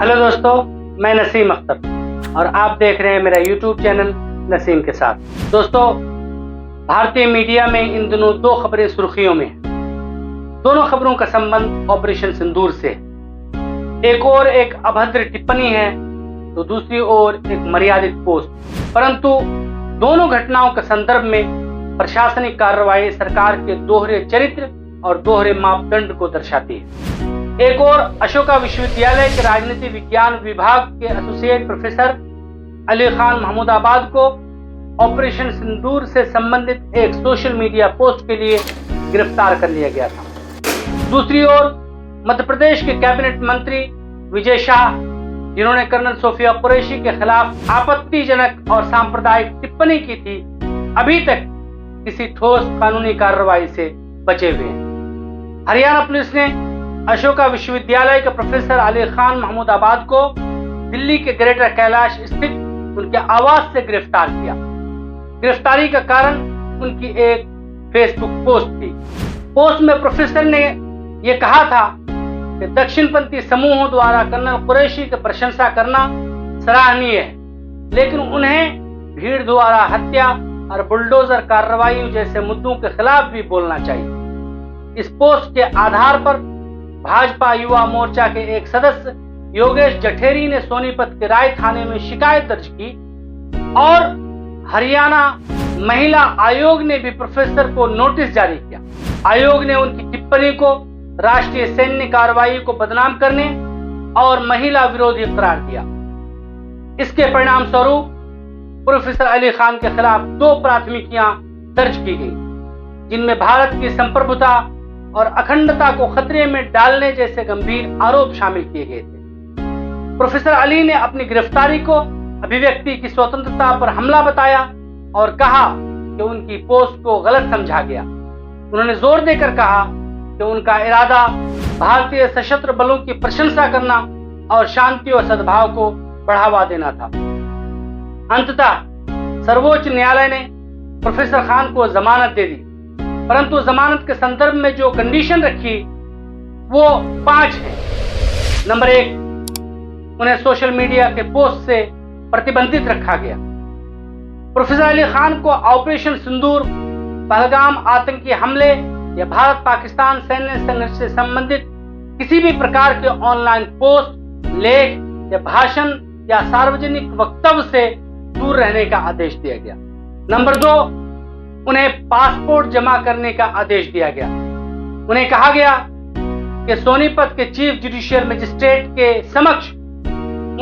Hello दोस्तों, मैं नसीम अख्तर और आप देख रहे हैं मेरा यूट्यूब चैनल नसीम के साथ। दोस्तों, भारतीय मीडिया में इन दिनों दो खबरें सुर्खियों में हैं। दोनों खबरों का संबंध ऑपरेशन सिंदूर से है। एक और एक अभद्र टिप्पणी है तो दूसरी ओर एक मर्यादित पोस्ट। परंतु दोनों घटनाओं के संदर्भ में प्रशासनिक कार्रवाई सरकार के दोहरे चरित्र और दोहरे मापदंड को दर्शाती है। एक और अशोका विश्वविद्यालय के राजनीति विज्ञान विभाग के एसोसिएट प्रोफेसर अली खान महमूदाबाद को ऑपरेशन सिंदूर से संबंधित एक सोशल मीडिया पोस्ट के लिए गिरफ्तार कर लिया गया था। दूसरी ओर मध्य प्रदेश के कैबिनेट मंत्री विजय शाह, जिन्होंने कर्नल सोफिया कुरैशी के खिलाफ आपत्तिजनक और सांप्रदायिक टिप्पणी की थी, अभी तक किसी ठोस कानूनी कार्रवाई से बचे हुए हैं। हरियाणा पुलिस ने अशोका विश्वविद्यालय के प्रोफेसर अली खान महमूदाबाद को दिल्ली के ग्रेटर कैलाश स्थित उनके आवास से गिरफ्तार किया। गिरफ्तारी का कारण उनकी एक फेसबुक पोस्ट थी। पोस्ट में प्रोफेसर ने यह कहा था कि दक्षिणपंथी समूहों द्वारा कर्नल कुरैशी की प्रशंसा करना सराहनीय है, लेकिन उन्हें भीड़ द्वारा हत्या और बुलडोजर कार्रवाई जैसे मुद्दों के खिलाफ भी बोलना चाहिए। इस पोस्ट के आधार पर भाजपा युवा मोर्चा के एक सदस्य योगेश जठेरी ने सोनीपत के राय थाने में शिकायत दर्ज की और हरियाणा महिला आयोग ने भी प्रोफेसर को नोटिस जारी किया। आयोग ने उनकी टिप्पणी को राष्ट्रीय सैन्य कार्रवाई को बदनाम करने और महिला विरोधी करार दिया। इसके परिणाम स्वरूप प्रोफेसर अली खान के खिलाफ 2 प्राथमिकियां दर्ज की गई, जिनमें भारत की संप्रभुता और अखंडता को खतरे में डालने जैसे गंभीर आरोप शामिल किए गए थे। प्रोफेसर अली ने अपनी गिरफ्तारी को अभिव्यक्ति की स्वतंत्रता पर हमला बताया और कहा कि उनकी पोस्ट को गलत समझा गया। उन्होंने जोर देकर कहा कि उनका इरादा भारतीय सशस्त्र बलों की प्रशंसा करना और शांति और सद्भाव को बढ़ावा देना था। अंततः सर्वोच्च न्यायालय ने प्रोफेसर खान को जमानत दे दी, परंतु जमानत के संदर्भ में जो कंडीशन रखी वो 5 है। नंबर 1, उन्हें सोशल मीडिया के पोस्ट से प्रतिबंधित रखा गया। प्रोफेसर अली खान को ऑपरेशन सिंदूर, पहलगाम आतंकी हमले या भारत पाकिस्तान सैन्य संघर्ष से संबंधित किसी भी प्रकार के ऑनलाइन पोस्ट, लेख या भाषण या सार्वजनिक वक्तव्य से दूर रहने का आदेश दिया गया। नंबर 2, उन्हें पासपोर्ट जमा करने का आदेश दिया गया। उन्हें कहा गया कि सोनीपत के चीफ जुडिशियल मजिस्ट्रेट के समक्ष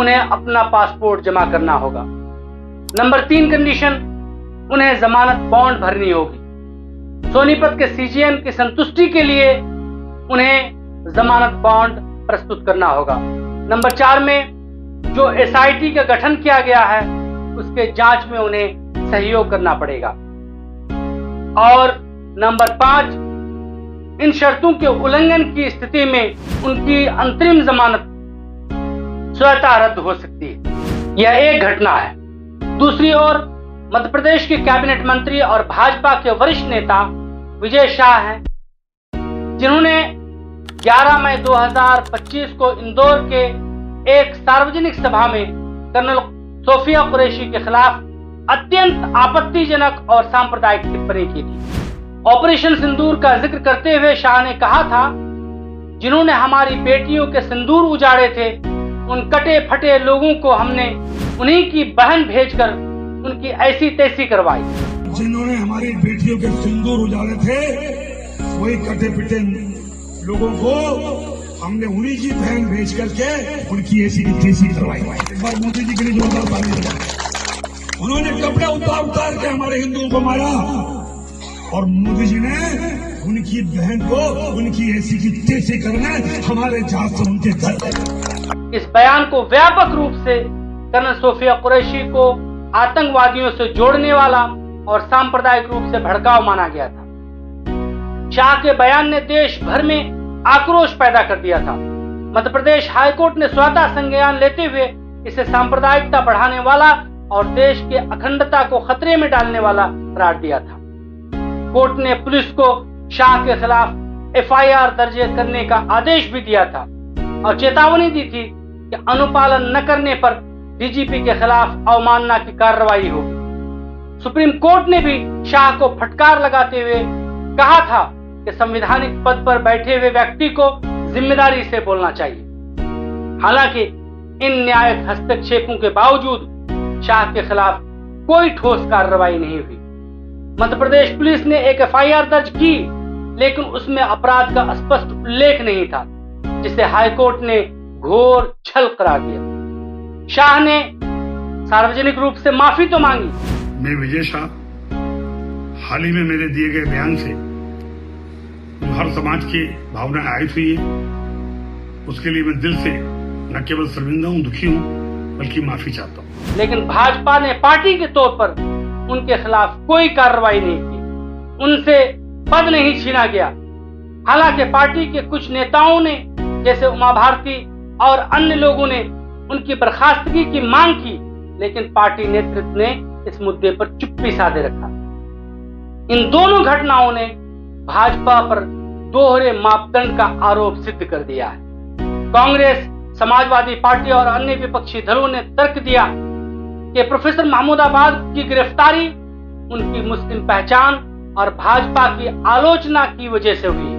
उन्हें अपना पासपोर्ट जमा करना होगा। नंबर 3 कंडीशन, उन्हें जमानत बॉन्ड भरनी होगी। सोनीपत के सीजीएम की संतुष्टि के लिए उन्हें जमानत बॉन्ड प्रस्तुत करना होगा। नंबर 4 में जो एसआईटी का गठन किया गया है उसके जांच में उन्हें सहयोग करना पड़ेगा। और नंबर 5, इन शर्तों के उल्लंघन की स्थिति में उनकी अंतरिम जमानत स्वतः रद्द हो सकती है। यह एक घटना है। दूसरी ओर मध्य प्रदेश के कैबिनेट मंत्री और भाजपा के वरिष्ठ नेता विजय शाह हैं, जिन्होंने 11 मई 2025 को इंदौर के एक सार्वजनिक सभा में कर्नल सोफिया कुरैशी के खिलाफ अत्यंत आपत्तिजनक और सांप्रदायिक टिप्पणी की थी। ऑपरेशन सिंदूर का जिक्र करते हुए शाह ने कहा था, जिन्होंने हमारी बेटियों के सिंदूर उजाड़े थे, उन कटे फटे लोगों को हमने उन्हीं की बहन भेजकर उनकी ऐसी तैसी करवाई। जिन्होंने हमारी बेटियों के सिंदूर उजाड़े थे, वही कटे पिटे लोगों को हमने उन्हीं की बहन भेज करके उनकी ऐसी की तैसी करवाई। एक बार मोदी जी के लिए जोरदार ताली बजाएं। उन्होंने कपड़े उतार के हमारे हिंदुओं को मारा और मोदी जी ने उनकी बहन को उनकी ऐसी की तैसी करना हमारे जहाज से उनके घर। इस बयान को व्यापक रूप से कर्नल सोफिया कुरैशी को आतंकवादियों से जोड़ने वाला और सांप्रदायिक रूप से भड़काऊ माना गया था। शाह के बयान ने देश भर में आक्रोश पैदा कर दिया था। मध्य प्रदेश हाईकोर्ट ने स्वतः संज्ञान लेते हुए इसे सांप्रदायिकता बढ़ाने वाला और देश के अखंडता को खतरे में डालने वाला करार दिया था। कोर्ट ने पुलिस को शाह के खिलाफ एफआईआर दर्ज करने का आदेश भी दिया था और चेतावनी दी थी कि अनुपालन न करने पर डीजीपी के खिलाफ अवमानना की कार्रवाई होगी। सुप्रीम कोर्ट ने भी शाह को फटकार लगाते हुए कहा था कि संवैधानिक पद पर बैठे हुए व्यक्ति को जिम्मेदारी से बोलना चाहिए। हालांकि इन न्यायिक हस्तक्षेपों के बावजूद शाह के खिलाफ कोई ठोस कार्रवाई नहीं हुई। मध्य प्रदेश पुलिस ने एक एफआईआर दर्ज की, लेकिन उसमें अपराध का स्पष्ट उल्लेख नहीं था, जिसे हाईकोर्ट ने घोर छल करार दिया। शाह ने सार्वजनिक रूप से माफी तो मांगी। मैं विजय शाह हाल ही में मेरे दिए गए बयान से हर समाज की भावनाएं आहत हुई है, उसके लिए मैं दिल से न केवल शर्मिंदा हूं, दुखी हूं, बल्कि माफी चाहता हूं। लेकिन भाजपा ने पार्टी के तौर पर उनके खिलाफ कोई कार्रवाई नहीं की, उनसे पद नहीं छीना गया। हालांकि पार्टी के कुछ नेताओं ने जैसे उमा भारती और अन्य लोगों ने उनकी बर्खास्तगी की मांग की, लेकिन पार्टी नेतृत्व ने इस मुद्दे पर चुप्पी साधे रखा। इन दोनों घटनाओं ने भाजपा पर दोहरे मापदंड का आरोप सिद्ध कर दिया है। कांग्रेस, समाजवादी पार्टी और अन्य विपक्षी दलों ने तर्क दिया कि प्रोफेसर महमूदाबाद की गिरफ्तारी उनकी मुस्लिम पहचान और भाजपा की आलोचना की वजह से हुई,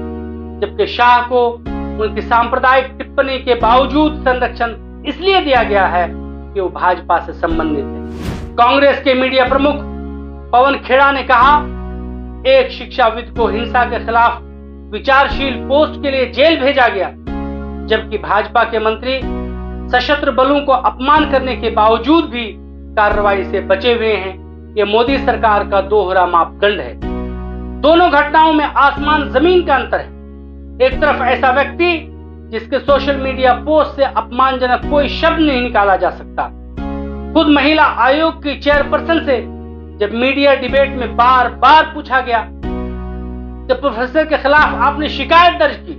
जबकि शाह को उनकी सांप्रदायिक टिप्पणी के बावजूद संरक्षण इसलिए दिया गया है कि वो भाजपा से संबंधित है। कांग्रेस के मीडिया प्रमुख पवन खेड़ा ने कहा, एक शिक्षाविद को हिंसा के खिलाफ विचारशील पोस्ट के लिए जेल भेजा गया, जबकि भाजपा के मंत्री सशस्त्र बलों को अपमान करने के बावजूद भी कार्रवाई से बचे हुए हैं। यह मोदी सरकार का दोहरा मापदंड है। दोनों घटनाओं में आसमान जमीन का अंतर है। एक तरफ ऐसा व्यक्ति जिसके सोशल मीडिया पोस्ट से अपमानजनक कोई शब्द नहीं निकाला जा सकता। खुद महिला आयोग की चेयरपर्सन से जब मीडिया डिबेट में बार बार पूछा गया कि प्रोफेसर के खिलाफ आपने शिकायत दर्ज की,